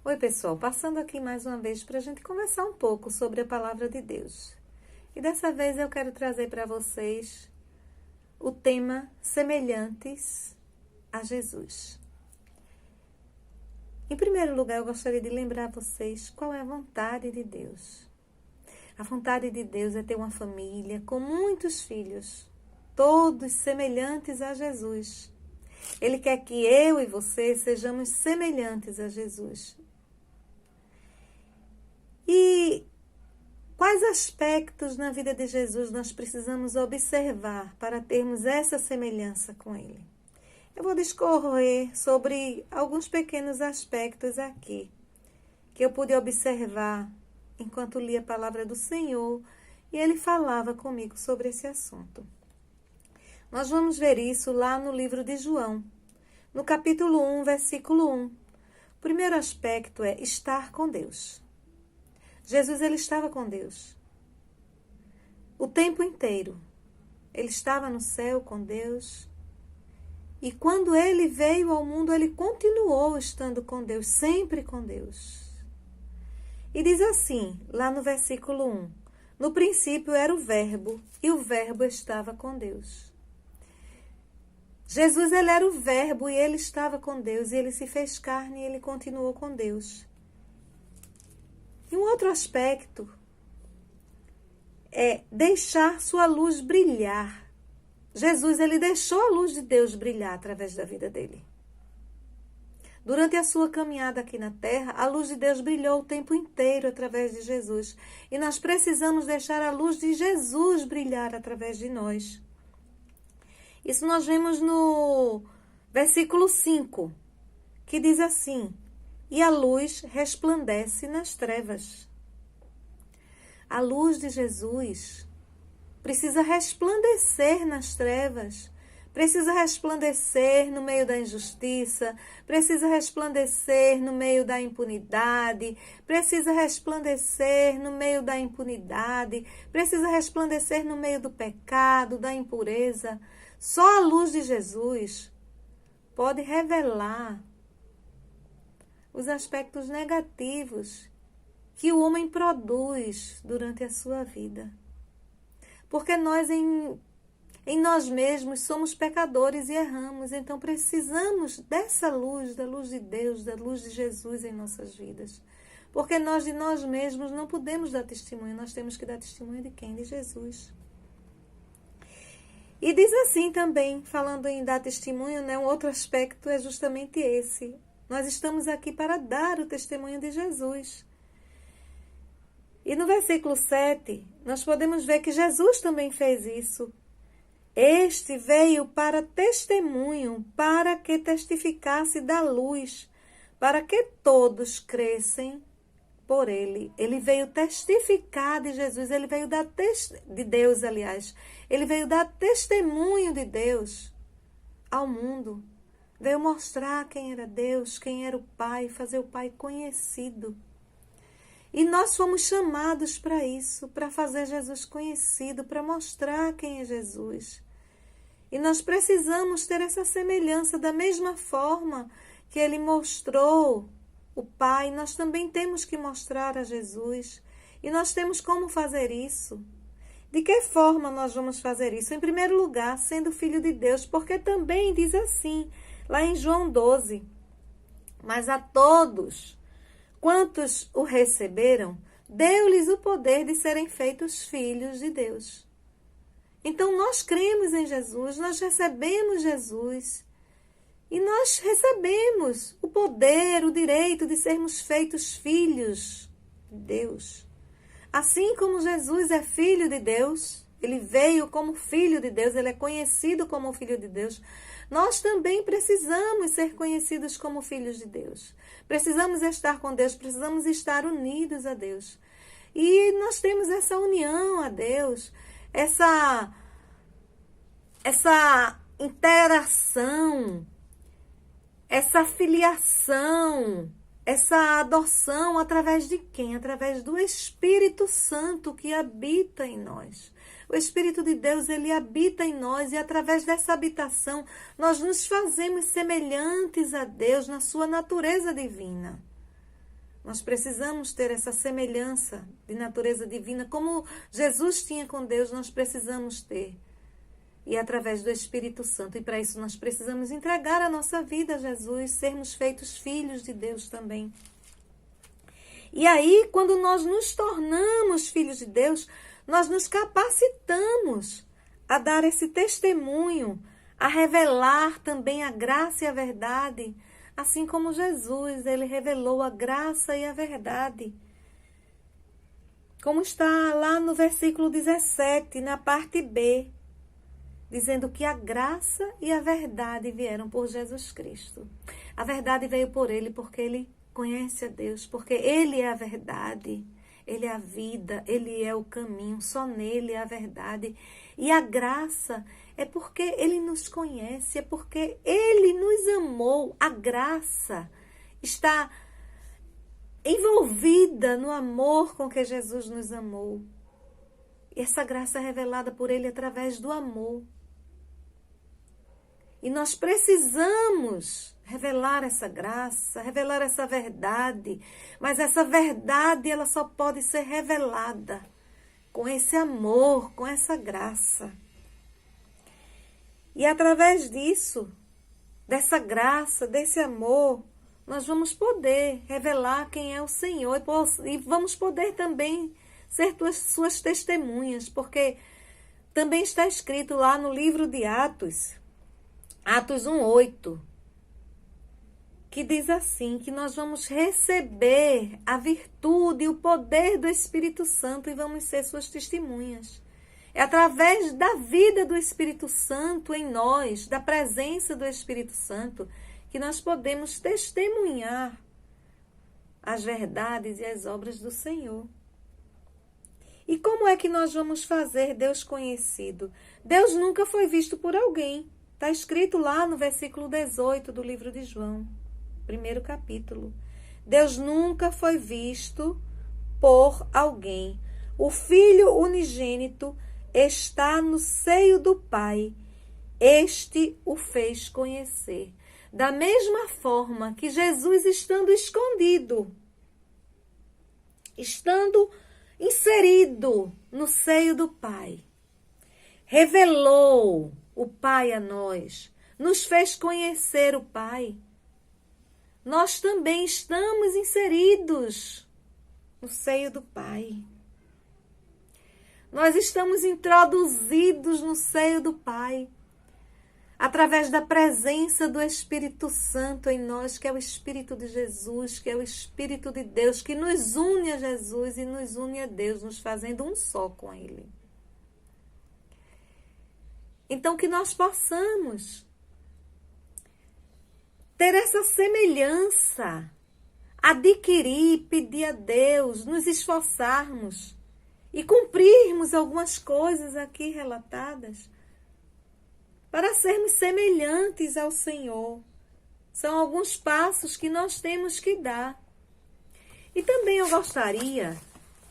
Oi, pessoal, passando aqui mais uma vez para a gente conversar um pouco sobre a palavra de Deus. E dessa vez eu quero trazer para vocês o tema semelhantes a Jesus. Em primeiro lugar, eu gostaria de lembrar a vocês qual é a vontade de Deus. A vontade de Deus é ter uma família com muitos filhos, todos semelhantes a Jesus. Ele quer que eu e você sejamos semelhantes a Jesus. E quais aspectos na vida de Jesus nós precisamos observar para termos essa semelhança com Ele? Eu vou discorrer sobre alguns pequenos aspectos aqui, que eu pude observar enquanto li a palavra do Senhor e Ele falava comigo sobre esse assunto. Nós vamos ver isso lá no livro de João, no capítulo 1, versículo 1. O primeiro aspecto é estar com Deus. Jesus, ele estava com Deus o tempo inteiro. Ele estava no céu com Deus. E quando ele veio ao mundo, ele continuou estando com Deus, sempre com Deus. E diz assim, lá no versículo 1, no princípio era o Verbo, e o Verbo estava com Deus. Jesus, ele era o Verbo, e ele estava com Deus, e ele se fez carne, e ele continuou com Deus. E um outro aspecto é deixar sua luz brilhar. Jesus, ele deixou a luz de Deus brilhar através da vida dele. Durante a sua caminhada aqui na terra, a luz de Deus brilhou o tempo inteiro através de Jesus. E nós precisamos deixar a luz de Jesus brilhar através de nós. Isso nós vemos no versículo 5, que diz assim: e a luz resplandece nas trevas. A luz de Jesus precisa resplandecer nas trevas, precisa resplandecer no meio da injustiça, precisa resplandecer no meio da impunidade, precisa resplandecer no meio da impunidade, precisa resplandecer no meio do pecado, da impureza. Só a luz de Jesus pode revelar os aspectos negativos que o homem produz durante a sua vida. Porque nós, em nós mesmos, somos pecadores e erramos. Então, precisamos dessa luz, da luz de Deus, da luz de Jesus em nossas vidas. Porque nós, de nós mesmos, não podemos dar testemunho. Nós temos que dar testemunho de quem? De Jesus. E diz assim também, falando em dar testemunho, né, um outro aspecto é justamente esse. Nós estamos aqui para dar o testemunho de Jesus. E no versículo 7, nós podemos ver que Jesus também fez isso. Este veio para testemunho, para que testificasse da luz, para que todos crescem por ele. Ele veio testificar de Jesus, ele veio dar de Deus, aliás. Ele veio dar testemunho de Deus ao mundo. Veio mostrar quem era Deus, quem era o Pai, fazer o Pai conhecido. E nós fomos chamados para isso, para fazer Jesus conhecido, para mostrar quem é Jesus. E nós precisamos ter essa semelhança da mesma forma que ele mostrou o Pai, nós também temos que mostrar a Jesus. E nós temos como fazer isso. De que forma nós vamos fazer isso? Em primeiro lugar, sendo filho de Deus, porque também diz assim, lá em João 12, mas a todos quantos o receberam, deu-lhes o poder de serem feitos filhos de Deus. Então nós cremos em Jesus, nós recebemos Jesus e nós recebemos o poder, o direito de sermos feitos filhos de Deus. Assim como Jesus é filho de Deus, ele veio como filho de Deus, ele é conhecido como filho de Deus. Nós também precisamos ser conhecidos como filhos de Deus. Precisamos estar com Deus, precisamos estar unidos a Deus. E nós temos essa união a Deus, essa interação, essa filiação, essa adoção através de quem? Através do Espírito Santo que habita em nós. O Espírito de Deus, ele habita em nós e através dessa habitação nós nos fazemos semelhantes a Deus na sua natureza divina. Nós precisamos ter essa semelhança de natureza divina. Como Jesus tinha com Deus, nós precisamos ter. E através do Espírito Santo. E para isso nós precisamos entregar a nossa vida a Jesus, sermos feitos filhos de Deus também. E aí, quando nós nos tornamos filhos de Deus, nós nos capacitamos a dar esse testemunho, a revelar também a graça e a verdade, assim como Jesus, ele revelou a graça e a verdade. Como está lá no versículo 17, na parte B, dizendo que a graça e a verdade vieram por Jesus Cristo. A verdade veio por ele porque ele conhece a Deus, porque ele é a verdade, ele é a vida, ele é o caminho, só nele é a verdade. E a graça é porque ele nos conhece, é porque ele nos amou. A graça está envolvida no amor com que Jesus nos amou. E essa graça é revelada por ele através do amor. E nós precisamos revelar essa graça, revelar essa verdade. Mas essa verdade, ela só pode ser revelada com esse amor, com essa graça. E através disso, dessa graça, desse amor, nós vamos poder revelar quem é o Senhor. E vamos poder também ser suas testemunhas. Porque também está escrito lá no livro de Atos, Atos 1:8, que diz assim, que nós vamos receber a virtude e o poder do Espírito Santo e vamos ser suas testemunhas. É através da vida do Espírito Santo em nós, da presença do Espírito Santo, que nós podemos testemunhar as verdades e as obras do Senhor. E como é que nós vamos fazer Deus conhecido? Deus nunca foi visto por alguém. Está escrito lá no versículo 18 do livro de João, primeiro capítulo. Deus nunca foi visto por alguém. O Filho unigênito está no seio do Pai. Este o fez conhecer. Da mesma forma que Jesus, estando escondido, estando inserido no seio do Pai, revelou o Pai a nós, nos fez conhecer o Pai. Nós também estamos inseridos no seio do Pai. Nós estamos introduzidos no seio do Pai, através da presença do Espírito Santo em nós, que é o Espírito de Jesus, que é o Espírito de Deus, que nos une a Jesus e nos une a Deus, nos fazendo um só com Ele. Então, que nós possamos ter essa semelhança, adquirir, pedir a Deus, nos esforçarmos e cumprirmos algumas coisas aqui relatadas para sermos semelhantes ao Senhor. São alguns passos que nós temos que dar. E também eu gostaria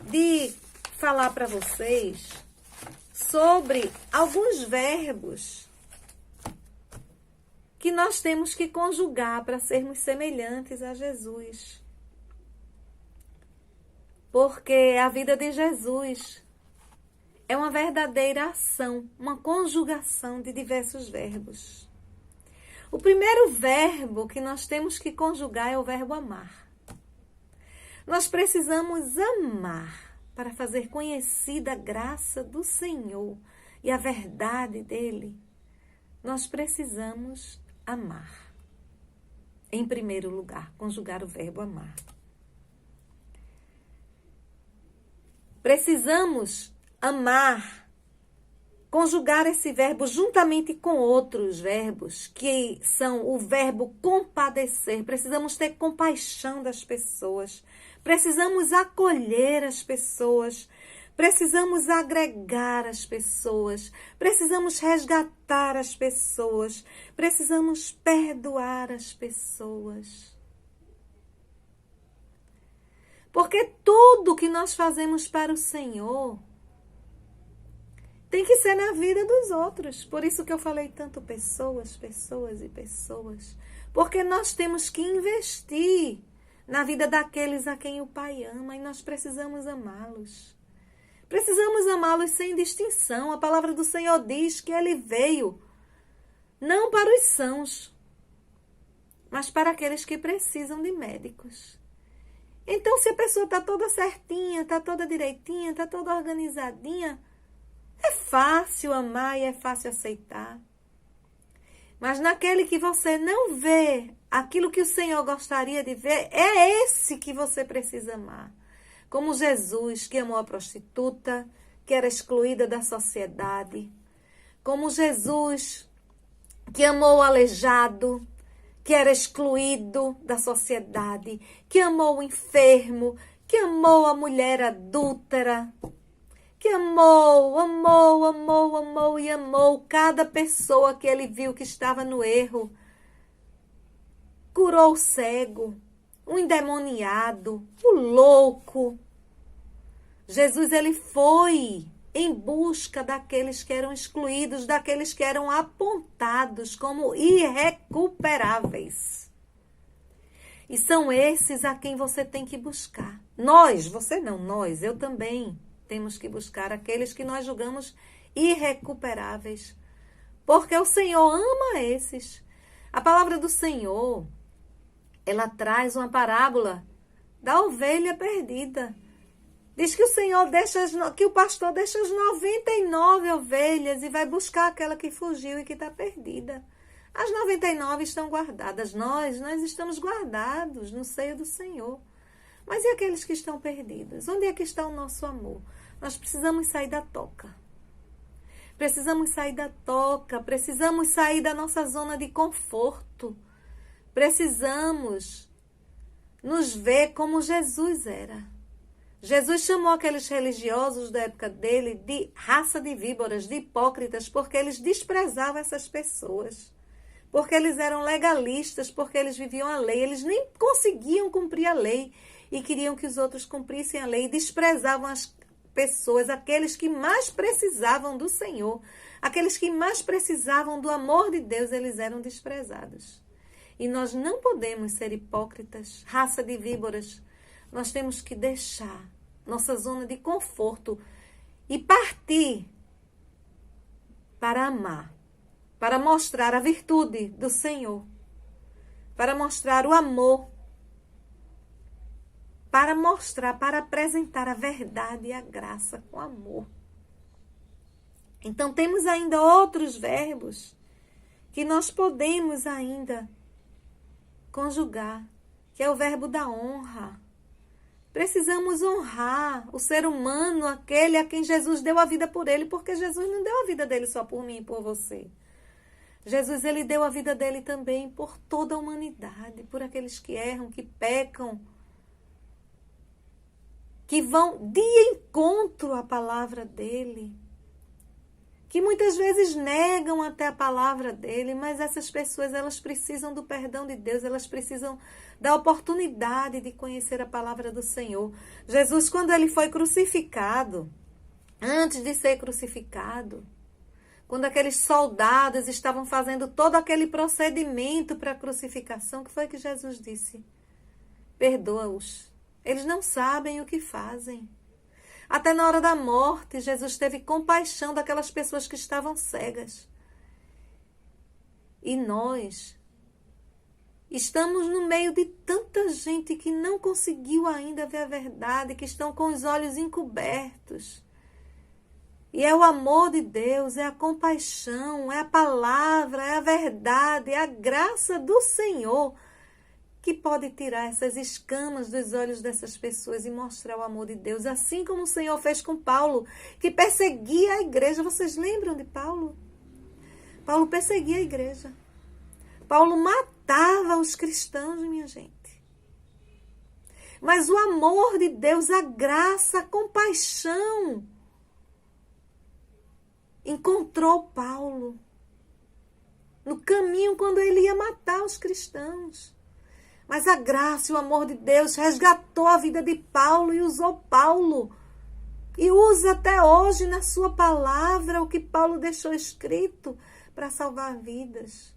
de falar para vocês sobre alguns verbos que nós temos que conjugar para sermos semelhantes a Jesus. Porque a vida de Jesus é uma verdadeira ação, uma conjugação de diversos verbos. O primeiro verbo que nós temos que conjugar é o verbo amar. Nós precisamos amar para fazer conhecida a graça do Senhor e a verdade dele. Nós precisamos amar. Em primeiro lugar, conjugar o verbo amar. Precisamos amar, conjugar esse verbo juntamente com outros verbos, que são o verbo compadecer. Precisamos ter compaixão das pessoas, precisamos acolher as pessoas, precisamos agregar as pessoas, precisamos resgatar as pessoas, precisamos perdoar as pessoas. Porque tudo que nós fazemos para o Senhor tem que ser na vida dos outros. Por isso que eu falei tanto pessoas, pessoas e pessoas. Porque nós temos que investir na vida daqueles a quem o Pai ama, e nós precisamos amá-los. Precisamos amá-los sem distinção. A palavra do Senhor diz que Ele veio não para os sãos, mas para aqueles que precisam de médicos. Então, se a pessoa está toda certinha, está toda direitinha, está toda organizadinha, é fácil amar e é fácil aceitar. Mas naquele que você não vê aquilo que o Senhor gostaria de ver, é esse que você precisa amar. Como Jesus, que amou a prostituta, que era excluída da sociedade. Como Jesus, que amou o aleijado, que era excluído da sociedade. Que amou o enfermo, que amou a mulher adúltera. Que amou e amou cada pessoa que ele viu que estava no erro. Curou o cego, o endemoniado, o louco. Jesus, ele foi em busca daqueles que eram excluídos, daqueles que eram apontados como irrecuperáveis. E são esses a quem você tem que buscar. Nós, você não, nós, eu também. Temos que buscar aqueles que nós julgamos irrecuperáveis. Porque o Senhor ama esses. A palavra do Senhor, ela traz uma parábola da ovelha perdida. Diz que o Senhor que o pastor deixa as 99 ovelhas e vai buscar aquela que fugiu e que está perdida. As 99 estão guardadas. Nós estamos guardados no seio do Senhor. Mas e aqueles que estão perdidos? Onde é que está o nosso amor? Nós precisamos sair da toca. Precisamos sair da toca. Precisamos sair da nossa zona de conforto. Precisamos nos ver como Jesus era. Jesus chamou aqueles religiosos da época dele de raça de víboras, de hipócritas, porque eles desprezavam essas pessoas. Porque eles eram legalistas, porque eles viviam a lei. Eles nem conseguiam cumprir a lei e queriam que os outros cumprissem a lei e desprezavam as pessoas, aqueles que mais precisavam do Senhor, aqueles que mais precisavam do amor de Deus, eles eram desprezados. E nós não podemos ser hipócritas, raça de víboras. Nós temos que deixar nossa zona de conforto e partir para amar, para mostrar a virtude do Senhor, para mostrar o amor, para mostrar, para apresentar a verdade e a graça com amor. Então temos ainda outros verbos que nós podemos ainda conjugar, que é o verbo da honra. Precisamos honrar o ser humano, aquele a quem Jesus deu a vida por ele, porque Jesus não deu a vida dele só por mim e por você. Jesus, ele deu a vida dele também por toda a humanidade, por aqueles que erram, que pecam, que vão de encontro à palavra dele, que muitas vezes negam até a palavra dele, mas essas pessoas, elas precisam do perdão de Deus, elas precisam da oportunidade de conhecer a palavra do Senhor. Jesus, quando ele foi crucificado, antes de ser crucificado, quando aqueles soldados estavam fazendo todo aquele procedimento para a crucificação, que foi que Jesus disse? Perdoa-os. Eles não sabem o que fazem. Até na hora da morte, Jesus teve compaixão daquelas pessoas que estavam cegas. E nós estamos no meio de tanta gente que não conseguiu ainda ver a verdade, que estão com os olhos encobertos. E é o amor de Deus, é a compaixão, é a palavra, é a verdade, é a graça do Senhor que pode tirar essas escamas dos olhos dessas pessoas e mostrar o amor de Deus, assim como o Senhor fez com Paulo, que perseguia a igreja. Vocês lembram de Paulo? Paulo perseguia a igreja. Paulo matava os cristãos, minha gente. Mas o amor de Deus, a graça, a compaixão, encontrou Paulo no caminho quando ele ia matar os cristãos. Mas a graça e o amor de Deus resgatou a vida de Paulo e usou Paulo. E usa até hoje na sua palavra o que Paulo deixou escrito para salvar vidas.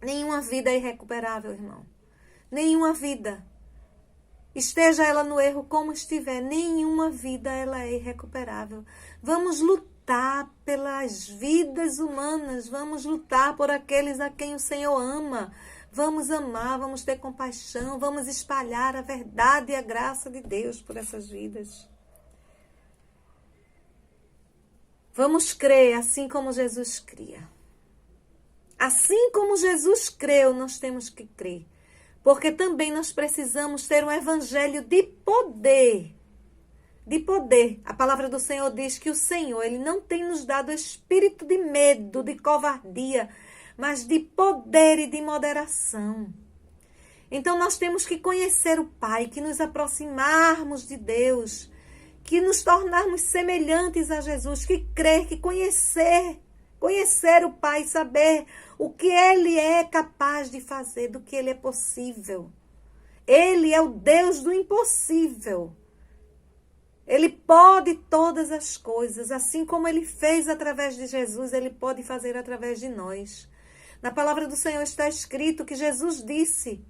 Nenhuma vida é irrecuperável, irmão. Nenhuma vida. esteja ela no erro como estiver, nenhuma vida ela é irrecuperável. Vamos lutar pelas vidas humanas, vamos lutar por aqueles a quem o Senhor ama. Vamos amar, vamos ter compaixão, vamos espalhar a verdade e a graça de Deus por essas vidas. Vamos crer assim como Jesus cria. Assim como Jesus creu, nós temos que crer. Porque também nós precisamos ter um evangelho de poder. De poder. A palavra do Senhor diz que o Senhor, Ele não tem nos dado espírito de medo, de covardia, mas de poder e de moderação. Então nós temos que conhecer o Pai, que nos aproximarmos de Deus, que nos tornarmos semelhantes a Jesus, que crer, que conhecer o Pai, saber o que Ele é capaz de fazer, do que Ele é possível. Ele é o Deus do impossível. Ele pode todas as coisas, assim como Ele fez através de Jesus, Ele pode fazer através de nós. Na palavra do Senhor está escrito que Jesus disse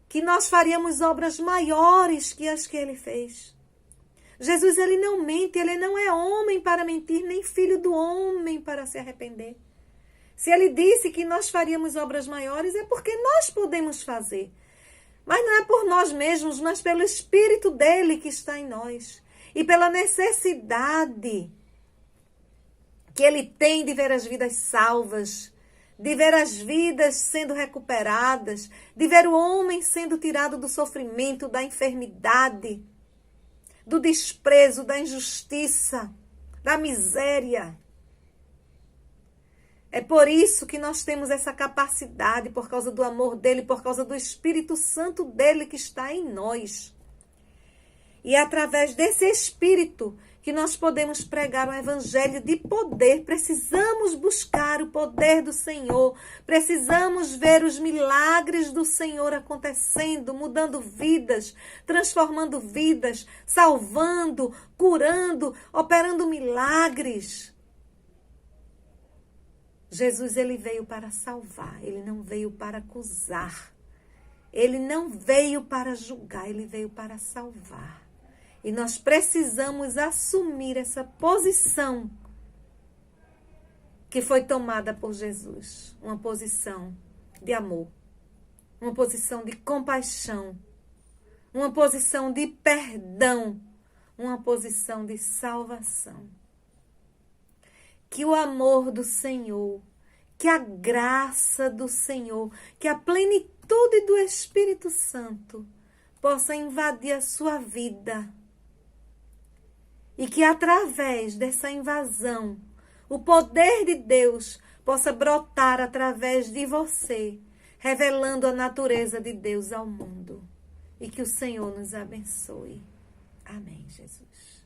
que nós faríamos obras maiores que as que Ele fez. Jesus, Ele não mente, Ele não é homem para mentir, nem filho do homem para se arrepender. Se Ele disse que nós faríamos obras maiores, é porque nós podemos fazer. Mas não é por nós mesmos, mas pelo Espírito dEle que está em nós. E pela necessidade que Ele tem de ver as vidas salvas, de ver as vidas sendo recuperadas, de ver o homem sendo tirado do sofrimento, da enfermidade, do desprezo, da injustiça, da miséria. É por isso que nós temos essa capacidade, por causa do amor dele, por causa do Espírito Santo dele que está em nós. E é através desse Espírito que nós podemos pregar o evangelho de poder. Precisamos buscar o poder do Senhor. Precisamos ver os milagres do Senhor acontecendo, mudando vidas, transformando vidas, salvando, curando, operando milagres. Jesus, ele veio para salvar, ele não veio para acusar. Ele não veio para julgar, ele veio para salvar. E nós precisamos assumir essa posição que foi tomada por Jesus. Uma posição de amor, uma posição de compaixão, uma posição de perdão, uma posição de salvação. Que o amor do Senhor, que a graça do Senhor, que a plenitude do Espírito Santo possa invadir a sua vida. E que através dessa invasão, o poder de Deus possa brotar através de você, revelando a natureza de Deus ao mundo. E que o Senhor nos abençoe. Amém, Jesus.